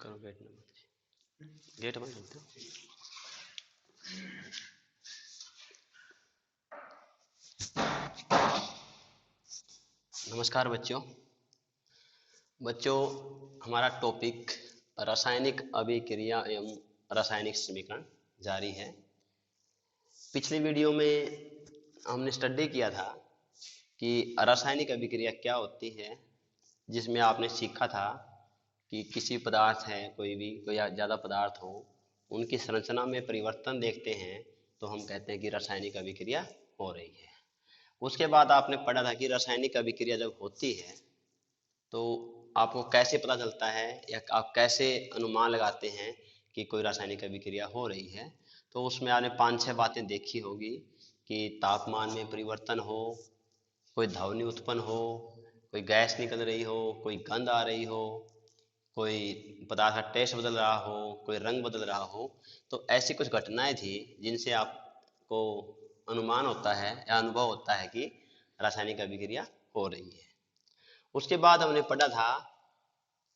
करो gate number, gate बंद करते हो। नमस्कार बच्चों। हमारा टॉपिक रासायनिक अभिक्रिया एवं रासायनिक समीकरण जारी है। पिछली वीडियो में हमने स्टडी किया था कि रासायनिक अभिक्रिया क्या होती है, जिसमें आपने सीखा था कि किसी पदार्थ है, कोई ज़्यादा पदार्थ हो, उनकी संरचना में परिवर्तन देखते हैं तो हम कहते हैं कि रासायनिक अभिक्रिया हो रही है। उसके बाद आपने पढ़ा था कि रासायनिक अभिक्रिया जब होती है तो आपको कैसे पता चलता है या आप कैसे अनुमान लगाते हैं कि कोई रासायनिक अभिक्रिया हो रही है। तो उसमें आपने 5-6 बातें देखी होगी कि तापमान में परिवर्तन हो, कोई ध्वनि उत्पन्न हो, कोई गैस निकल रही हो, कोई गंध आ रही हो, कोई पदार्थ का टेस्ट बदल रहा हो, कोई रंग बदल रहा हो। तो ऐसी कुछ घटनाएं थी जिनसे आपको अनुमान होता है या अनुभव होता है कि रासायनिक अभिक्रिया हो रही है। उसके बाद हमने पढ़ा था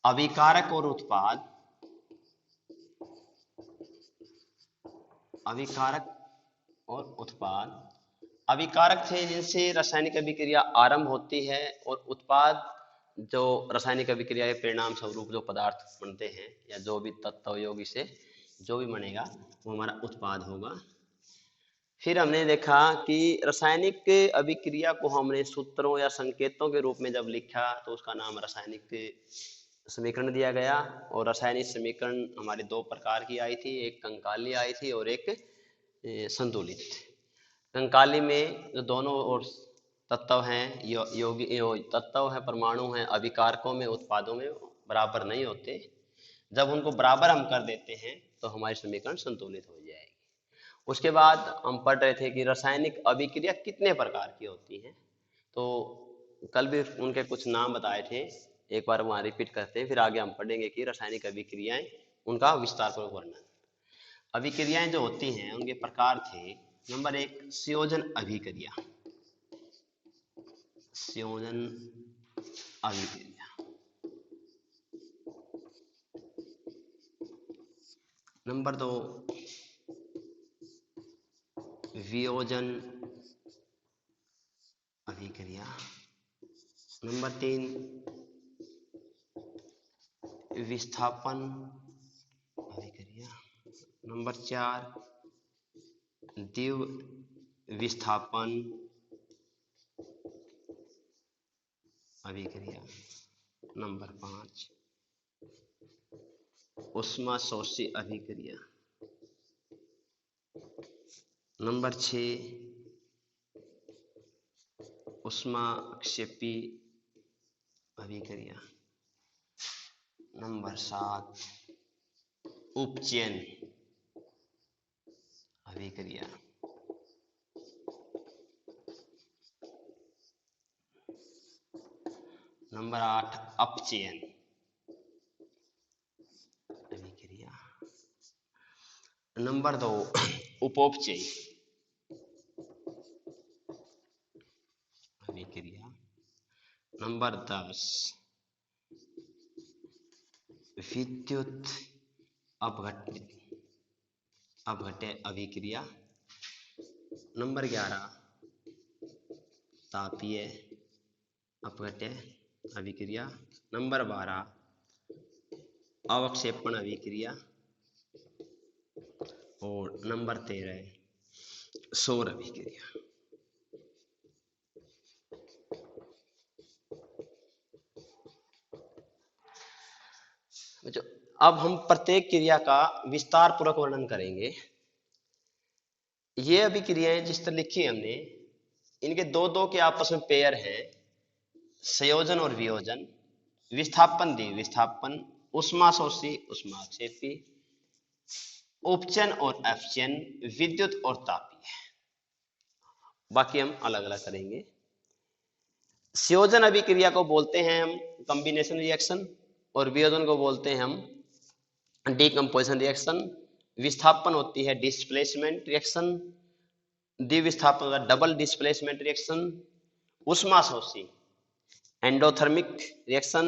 अभिकारक और उत्पाद। अभिकारक और उत्पाद, अभिकारक थे जिनसे रासायनिक अभिक्रिया आरंभ होती है, और उत्पाद जो रासायनिक अभिक्रिया के परिणाम स्वरूप जो पदार्थ बनते हैं या जो भी तत्व योगी से जो भी बनेगा वो हमारा उत्पाद होगा। फिर हमने देखा कि रासायनिक अभिक्रिया को हमने सूत्रों या संकेतों के रूप में जब लिखा तो उसका नाम रासायनिक समीकरण दिया गया। और रासायनिक समीकरण हमारे 2 प्रकार की आई थी, एक कंकाली आई थी और एक संतुलित। कंकाली में जो दोनों और तत्व हैं, योगी तत्व हैं, परमाणु हैं, अभिकारकों में उत्पादों में बराबर नहीं होते। जब उनको बराबर हम कर देते हैं तो हमारी समीकरण संतुलित हो जाएगी। उसके बाद हम पढ़ रहे थे कि रासायनिक अभिक्रिया कितने प्रकार की होती हैं। तो कल भी उनके कुछ नाम बताए थे, एक बार वहाँ रिपीट करते हैं, फिर आगे हम पढ़ेंगे कि रासायनिक अभिक्रियाएं, उनका विस्तार पूर्वक वर्णन। अभिक्रियाएं जो होती हैं उनके प्रकार थे। नंबर 1 संयोजन अभिक्रिया। संयोजन अभिक्रिया। नंबर 2 वियोजन अभिक्रिया। नंबर 3 विस्थापन अभिक्रिया। नंबर 4 द्विविस्थापन अभिक्रिया। नंबर 5 ऊष्माशोषी अभिक्रिया। नंबर 6 ऊष्माक्षेपी अभिक्रिया। नंबर 7 उपचयन अभिक्रिया। नंबर 8 अपचयन अभिक्रिया। नंबर 2 उपोपचय अभिक्रिया। नंबर 10 विद्युत अपघट्य अभिक्रिया। नंबर 11 तापीय अपघट्य अभिक्रिया। नंबर 12 अवक्षेपण अभिक्रिया। और नंबर 13 सौर अभिक्रिया। अब हम प्रत्येक क्रिया का विस्तार पूर्वक वर्णन करेंगे। ये अभिक्रियाएं जिस तरह लिखी है हमने, इनके दो के आपस में पेयर हैं, संयोजन और वियोजन, विस्थापन द्विविस्थापन, ऊष्माशोषी ऊष्माक्षेपी, उपचयन और अपचयन, विद्युत और तापीय। बाकी हम अलग अलग करेंगे। संयोजन अभिक्रिया को बोलते हैं हम कॉम्बिनेशन रिएक्शन, और वियोजन को बोलते हैं हम डीकंपोजिशन रिएक्शन। विस्थापन होती है डिस्प्लेसमेंट रिएक्शन, द्विविस्थापन होता है डबल डिस्प्लेसमेंट रिएक्शन। ऊष्माशोषी endothermic reaction,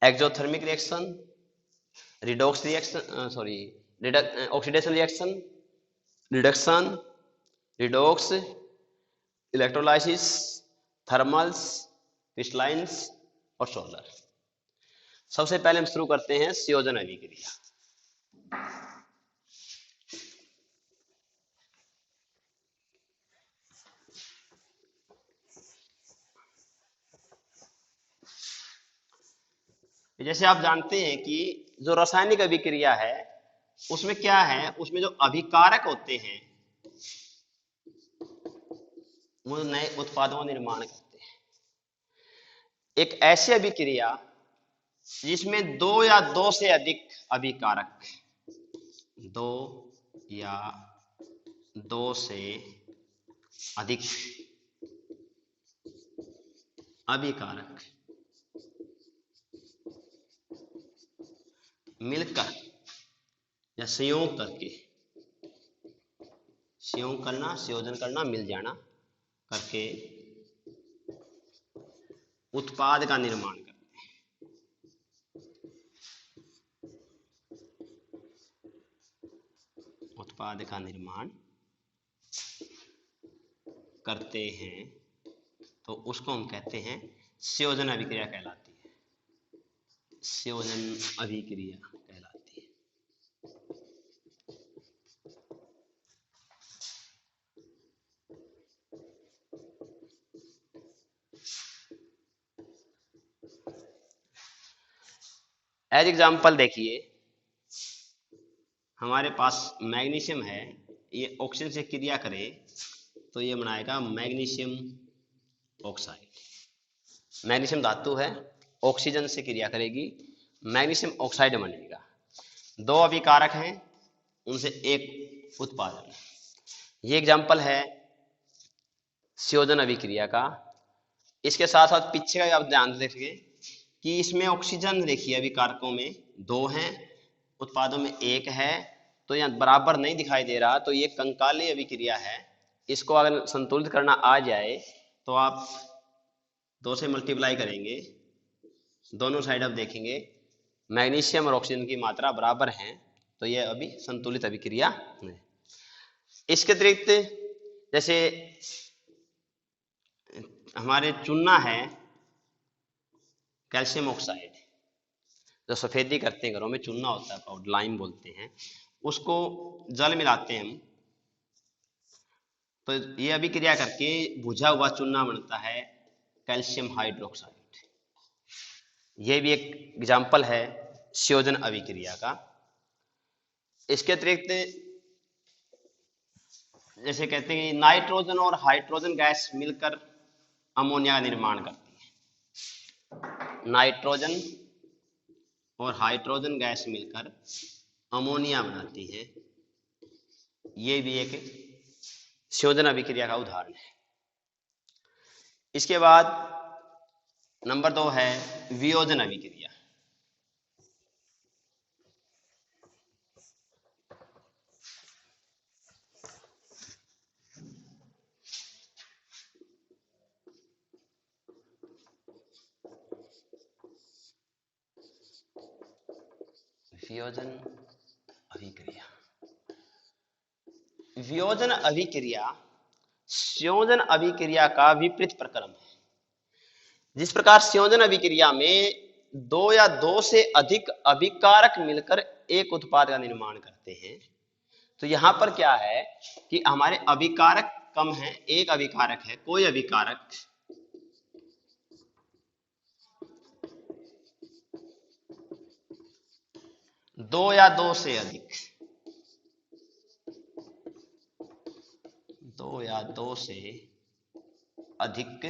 exothermic reaction, redox reaction, sorry, oxidation reaction, reduction, redox, electrolysis, thermals, crystallines और सोलर। सबसे पहले हम शुरू करते हैं संयोजन अभिक्रिया। जैसे आप जानते हैं कि जो रासायनिक अभिक्रिया है उसमें क्या है, उसमें जो अभिकारक होते हैं वो नए उत्पादों का निर्माण करते हैं। एक ऐसी अभिक्रिया जिसमें दो या दो से अधिक अभिकारक, दो या दो से अधिक अभिकारक मिलकर या संयोग करके, संयोग करना, संयोजन करना, मिल जाना करके उत्पाद का निर्माण करते हैं। उत्पाद का निर्माण करते हैं तो उसको हम कहते हैं संयोजन अभिक्रिया कहलाती है। संयोजन अभिक्रिया कहलाती है। एज एग्जाम्पल देखिए, हमारे पास मैग्नीशियम है, ये ऑक्सीजन से क्रिया करे तो ये बनाएगा मैग्नीशियम ऑक्साइड। मैग्नीशियम धातु है, ऑक्सीजन से क्रिया करेगी, मैग्नीशियम ऑक्साइड बनेगा। दो अभिकारक हैं, उनसे एक उत्पादन। ये एग्जाम्पल है संयोजन अभिक्रिया का। इसके साथ साथ पीछे का आप ध्यान देखिए कि इसमें ऑक्सीजन देखिए अभिकारकों में दो हैं, उत्पादों में एक है, तो यहाँ बराबर नहीं दिखाई दे रहा, तो ये कंकाली अभिक्रिया है। इसको अगर संतुलित करना आ जाए तो आप दो से मल्टीप्लाई करेंगे, दोनों साइड आप देखेंगे मैग्नीशियम और ऑक्सीजन की मात्रा बराबर हैं, तो ये अभी संतुलित अभिक्रिया है। इसके अतिरिक्त जैसे हमारे चूना है, कैल्शियम ऑक्साइड, जो सफेदी करते हैं घरों में चूना होता है, पाउडर लाइम बोलते हैं, उसको जल मिलाते हैं हम, तो ये अभिक्रिया करके बुझा हुआ चूना बनता है कैल्शियम हाइड्रोक्साइड। ये भी एक एग्जाम्पल है संयोजन अभिक्रिया का। इसके अतिरिक्त जैसे कहते हैं नाइट्रोजन और हाइड्रोजन गैस मिलकर अमोनिया का निर्माण करती है। नाइट्रोजन और हाइड्रोजन गैस मिलकर अमोनिया बनाती है। ये भी एक संयोजन अभिक्रिया का उदाहरण है। इसके बाद नंबर 2 है वियोजन अभिक्रिया। वियोजन अभिक्रिया, वियोजन अभिक्रिया संयोजन अभिक्रिया का विपरीत प्रक्रम है। जिस प्रकार संयोजन अभिक्रिया में दो या दो से अधिक अभिकारक मिलकर एक उत्पाद का निर्माण करते हैं, तो यहां पर क्या है कि हमारे अभिकारक कम है, एक अभिकारक है, कोई अभिकारक दो या दो से अधिक, दो या दो से अधिक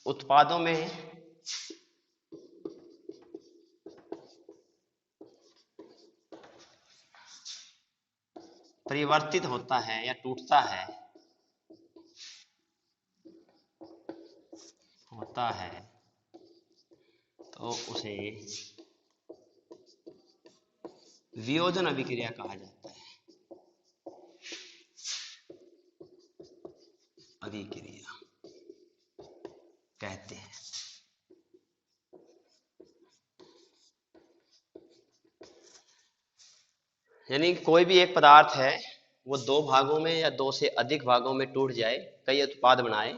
उत्पादों में परिवर्तित होता है या टूटता है, होता है, तो उसे वियोजन अभिक्रिया कहा जाता है। अभिक्रिया कहते हैं। यानी कोई भी एक पदार्थ है वो दो भागों में या दो से अधिक भागों में टूट जाए, कई उत्पाद बनाए,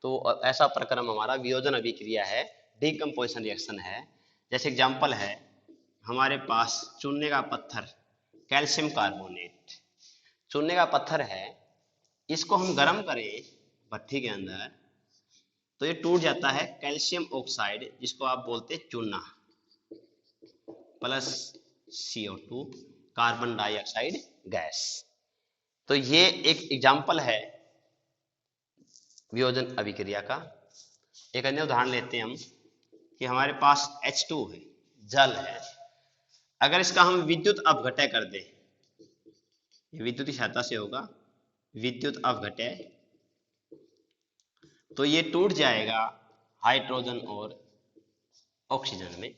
तो ऐसा प्रक्रम हमारा वियोजन अभिक्रिया है, डीकम्पोजिशन रिएक्शन है। जैसे एग्जांपल है हमारे पास चूने का पत्थर, कैल्शियम कार्बोनेट, चूने का पत्थर है, इसको हम गर्म करें भट्ठी के अंदर तो ये टूट जाता है कैल्शियम ऑक्साइड, जिसको आप बोलते हैं चूना, plus CO2 carbon dioxide gas. तो ये एक एग्जाम्पल है वियोजन अभिक्रिया का। एक अन्य उदाहरण लेते हैं हम कि हमारे पास H2 है, जल है, अगर इसका हम विद्युत अपघटय कर दें, ये विद्युत की सहायता से होगा, विद्युत अपघटय, तो ये टूट जाएगा हाइड्रोजन और ऑक्सीजन में।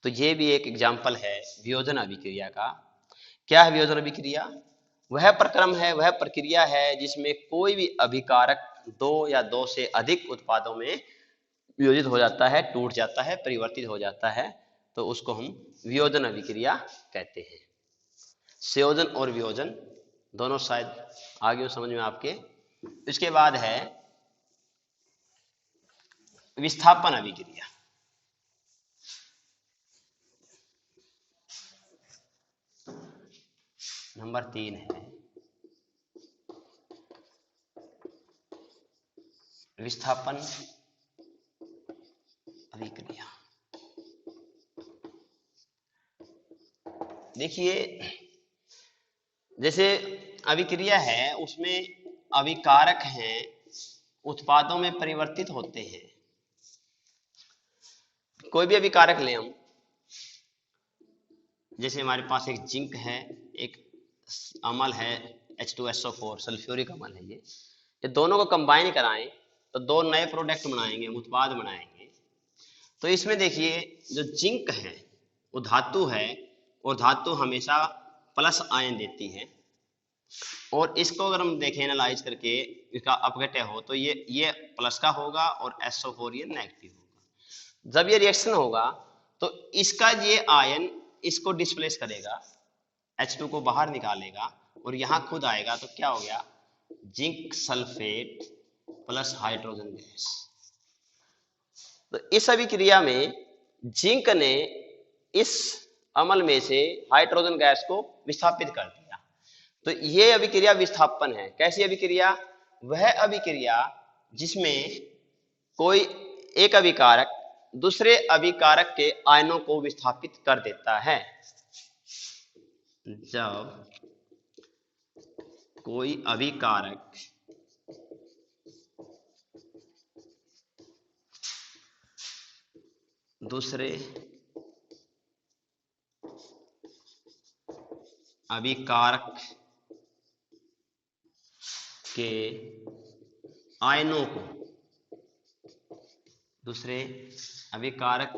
तो ये भी एक एग्जाम्पल है वियोजन अभिक्रिया का। क्या है वियोजन अभिक्रिया? वह प्रक्रम है, वह प्रक्रिया है जिसमें कोई भी अभिकारक दो या दो से अधिक उत्पादों में वियोजित हो जाता है, टूट जाता है, परिवर्तित हो जाता है, तो उसको हम वियोजन अभिक्रिया कहते हैं। संयोजन और वियोजन दोनों शायद आगे समझ में आपके। इसके बाद है विस्थापन अभिक्रिया। नंबर 3 है विस्थापन अभिक्रिया। देखिए जैसे अभिक्रिया है उसमें अभिकारक हैं उत्पादों में परिवर्तित होते हैं। कोई भी अभिकारक लें हम, जैसे हमारे पास एक जिंक है, एक अम्ल है H2SO4 सल्फ्यूरिक अम्ल है, ये दोनों को कंबाइन कराएं तो दो नए प्रोडक्ट बनाएंगे, उत्पाद बनाएंगे। तो इसमें देखिए जो जिंक है वो धातु है और धातु हमेशा प्लस आयन देती है, और इसको अगर हम देखें एनालाइज करके इसका अपघटय हो तो ये प्लस का होगा और SO4 ये नेगेटिव होगा। जब ये रिएक्शन होगा तो इसका ये आयन इसको डिस्प्लेस करेगा, H2 को बाहर निकालेगा और यहां खुद आएगा, तो क्या हो गया zinc sulphate plus hydrogen gas. तो इस अभिक्रिया में जिंक ने इस अम्ल में से हाइड्रोजन गैस को विस्थापित कर दिया, तो ये अभिक्रिया विस्थापन है। कैसी अभिक्रिया? वह अभिक्रिया जिसमें कोई एक अभिकारक दूसरे अभिकारक के आयनों को विस्थापित कर देता है। जब कोई अभिकारक दूसरे अभिकारक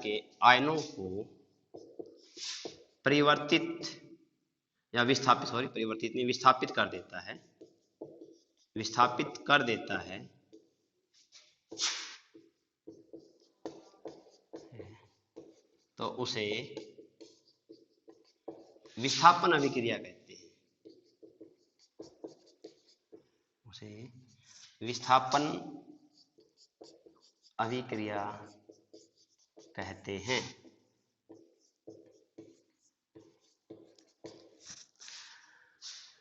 के आयनों को परिवर्तित या विस्थापित कर देता है, तो उसे विस्थापन अभिक्रिया कहते हैं। उसे विस्थापन अभिक्रिया कहते हैं।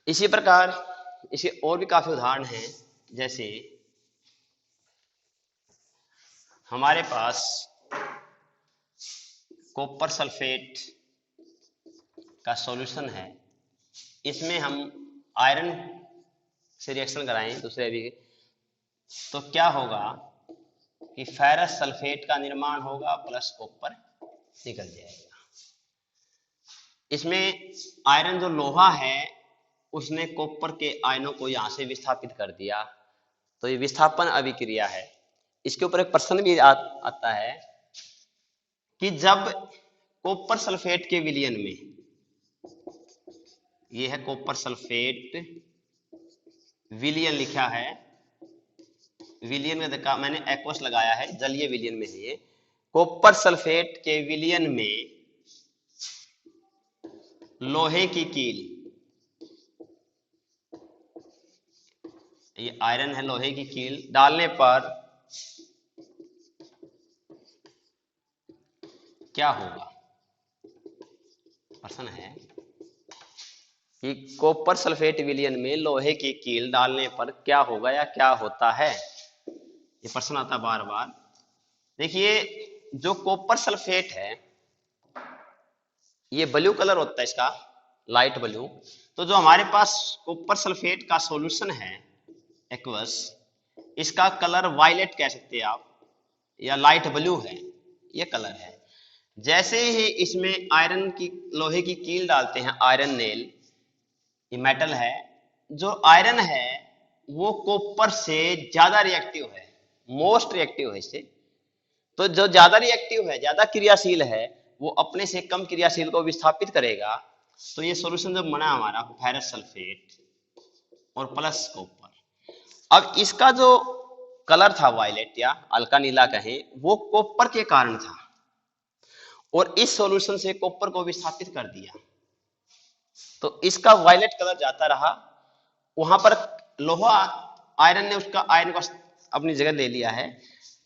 इसी प्रकार इसके और भी काफी उदाहरण हैं, जैसे हमारे पास कॉपर सल्फेट का सॉल्यूशन है, इसमें हम आयरन से रिएक्शन कराएं दूसरे अभी, तो क्या होगा कि फेरस सल्फेट का निर्माण होगा प्लस कॉपर निकल जाएगा। इसमें आयरन जो लोहा है उसने कॉपर के आयनों को यहां से विस्थापित कर दिया, तो ये विस्थापन अभिक्रिया है। इसके ऊपर एक प्रश्न भी आता है कि जब कॉपर सल्फेट के विलयन में, ये है कॉपर सल्फेट विलयन लिखा है, विलयन में देखा मैंने एक्वस लगाया है, जलीय विलयन में है ये। कॉपर सल्फेट के विलयन में लोहे की कील ये आयरन है, लोहे की कील डालने पर क्या होगा? प्रश्न है कि कॉपर सल्फेट विलयन में लोहे की कील डालने पर क्या होगा या क्या होता है। ये प्रश्न आता है बार बार। देखिए, जो कॉपर सल्फेट है ये ब्लू कलर होता है इसका, लाइट ब्लू। तो जो हमारे पास कॉपर सल्फेट का सॉल्यूशन है एक्वस, इसका कलर वायलेट कह सकते हैं आप, या लाइट ब्लू है, ये कलर है। जैसे ही इसमें आयरन की, लोहे की कील डालते हैं, आयरन नेल, ये मेटल है, जो आयरन है वो कॉपर से ज्यादा रिएक्टिव है, मोस्ट रिएक्टिव है इससे। तो जो ज्यादा रिएक्टिव है, ज्यादा क्रियाशील है, वो अपने से कम क्रियाशील को विस्थापित करेगा। तो ये सॉल्यूशन जब बना हमारा फेरस सल्फेट और प्लस कॉपर, अब इसका जो कलर था वायलेट या हल्का नीला कहें, वो कॉपर के कारण था, और इस सॉल्यूशन से कॉपर को विस्थापित कर दिया। तो इसका वायलेट कलर जाता रहा, वहां पर लोहा, आयरन ने उसका आयरन को अपनी जगह ले लिया है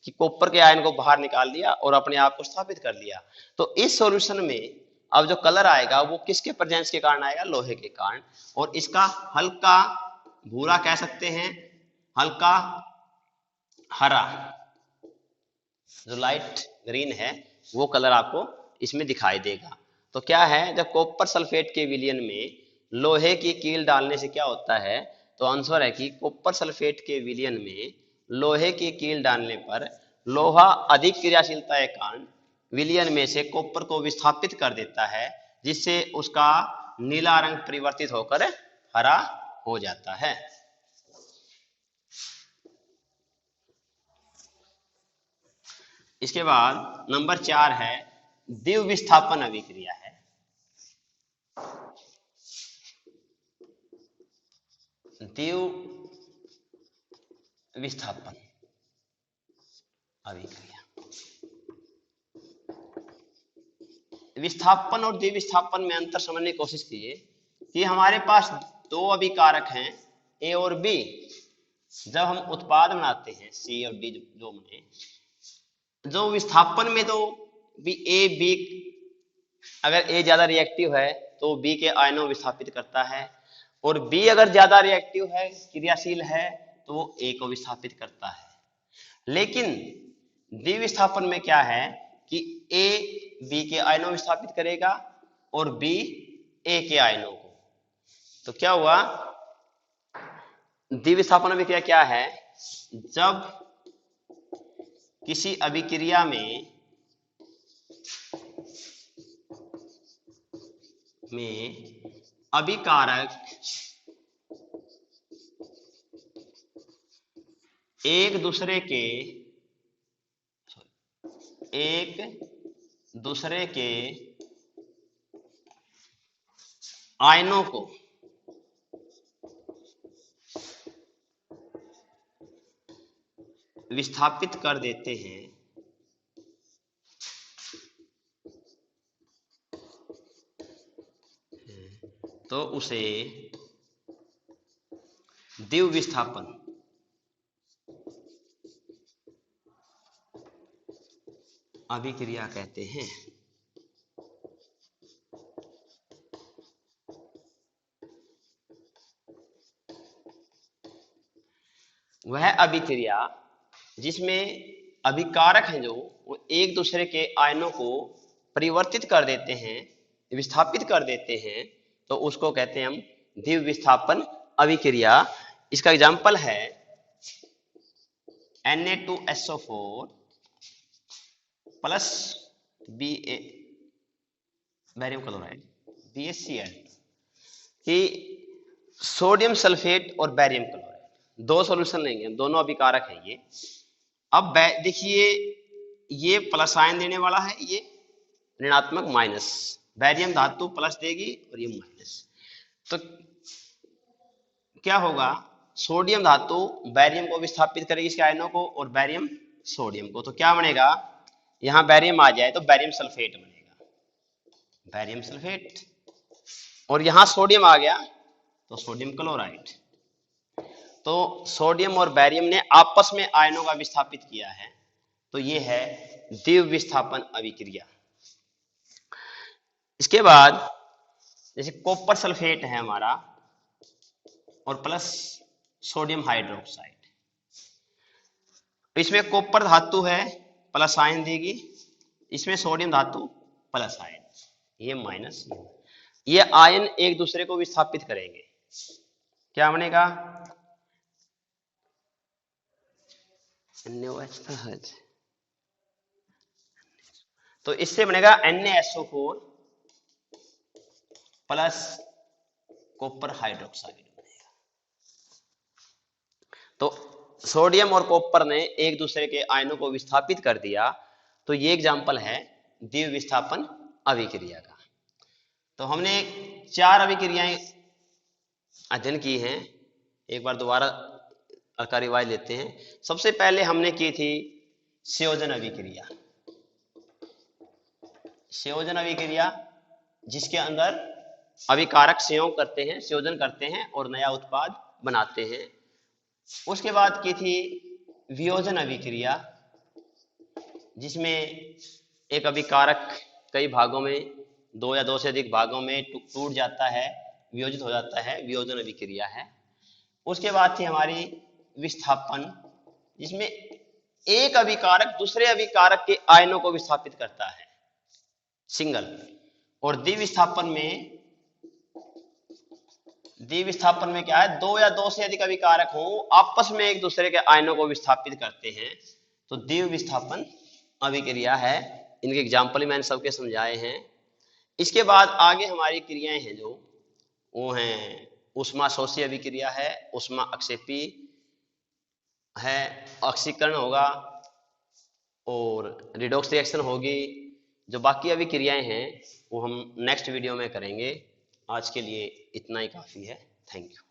कि कॉपर के आयन को बाहर निकाल दिया और अपने आप को स्थापित कर लिया। तो इस सॉल्यूशन में अब जो कलर आएगा वो किसके प्रेजेंस के कारण आएगा? लोहे के कारण। और इसका हल्का भूरा कह सकते हैं, हल्का हरा, जो लाइट ग्रीन है वो कलर आपको इसमें दिखाई देगा। तो क्या है, जब कॉपर सल्फेट के विलयन में लोहे की कील डालने से क्या होता है? तो आंसर है कि कॉपर सल्फेट के विलयन में लोहे की कील डालने पर लोहा अधिक क्रियाशीलता के कारण विलयन में से कॉपर को विस्थापित कर देता है, जिससे उसका नीला रंग परिवर्तित होकर हरा हो जाता है। इसके बाद नंबर 4 है द्विविस्थापन अभिक्रिया है। द्विविस्थापन अभिक्रिया, विस्थापन और द्विविस्थापन में अंतर समझने की कोशिश कीजिए कि हमारे पास दो अभिकारक हैं ए और बी। जब हम उत्पाद बनाते हैं सी और डी जो बने, जो विस्थापन में तो बी ए बी, अगर ए ज्यादा रिएक्टिव है तो बी के आयनों विस्थापित करता है, और बी अगर ज्यादा रिएक्टिव है, क्रियाशील है, तो वो ए को विस्थापित करता है। लेकिन द्विविस्थापन में क्या है कि ए बी के आयनों विस्थापित करेगा और बी ए के आयनों को। तो क्या हुआ, द्विविस्थापन अभिक्रिया क्या है? जब किसी अभिक्रिया में अभिकारक एक दूसरे के आयनों को विस्थापित कर देते हैं, तो उसे द्विविस्थापन अभिक्रिया कहते हैं। वह अभिक्रिया जिसमें अभिकारक हैं जो वो एक दूसरे के आयनों को परिवर्तित कर देते हैं, विस्थापित कर देते हैं, तो उसको कहते हैं हम द्विविस्थापन अभिक्रिया। इसका एग्जांपल है Na2SO4 plus Ba barium chloride BaCl, कि सोडियम सल्फेट और बैरियम क्लोराइड दो सॉल्यूशन लेंगे, दोनों अभिकारक हैं ये। अब देखिए, ये प्लस आयन देने वाला है, ये ऋणात्मक माइनस, बैरियम धातु प्लस देगी और ये माइनस। तो क्या होगा, सोडियम धातु बैरियम को विस्थापित करेगी, इसके आयनों को, और बैरियम सोडियम को। तो क्या बनेगा, यहां बैरियम आ जाए तो बैरियम सल्फेट बनेगा, बैरियम सल्फेट, और यहां सोडियम आ गया तो सोडियम क्लोराइड। तो सोडियम और बैरियम ने आपस में आयनों का विस्थापित किया है, तो ये है द्विविस्थापन अभिक्रिया। इसके बाद जैसे कॉपर सल्फेट है हमारा और प्लस सोडियम हाइड्रोक्साइड, इसमें कॉपर धातु है प्लस आयन देगी, इसमें सोडियम धातु प्लस आयन, ये माइनस, ये आयन एक दूसरे को विस्थापित करेंगे, क्या बनेगा NaOH, तो इससे बनेगा NaSO4 प्लस कॉपर हाइड्रोक्साइड। तो सोडियम और कॉपर ने एक दूसरे के आयनों को विस्थापित कर दिया, तो ये एग्जाम्पल है द्विविस्थापन अभिक्रिया का। तो हमने 4 अभिक्रियाएं अध्ययन की हैं, एक बार दोबारा का रिवाइज लेते हैं। सबसे पहले हमने की थी संयोजन अभिक्रिया। संयोजन अभिक्रिया जिसके अंदर अभिकारक संयोग करते हैं, संयोजन करते हैं और नया उत्पाद बनाते हैं। उसके बाद की थी वियोजन अभिक्रिया, जिसमें एक अभिकारक कई भागों में, 2 या 2 से अधिक भागों में टूट जाता है, वियोजित हो जाता है, वियोजन अभिक्रिया है। उसके बाद थी हमारी विस्थापन, जिसमें एक अभिकारक दूसरे अभिकारक के आयनों को विस्थापित करता है, सिंगल। और द्विविस्थापन में क्या है, 2 या 2 से अधिक अभिकारक हो आपस में एक दूसरे के आयनों को विस्थापित करते हैं, तो द्विविस्थापन अभिक्रिया है। इनके एग्जाम्पल मैंने सबके समझाए हैं। इसके बाद आगे हमारी क्रियाएं हैं जो वो हैं ऊष्मा शोषी अभिक्रिया है, ऊष्मा अक्षेपी है, ऑक्सीकरण होगा और रिडॉक्स रिएक्शन होगी। जो बाकी अभिक्रियाएं हैं वो हम नेक्स्ट वीडियो में करेंगे। आज के लिए इतना ही काफी है। Thank you.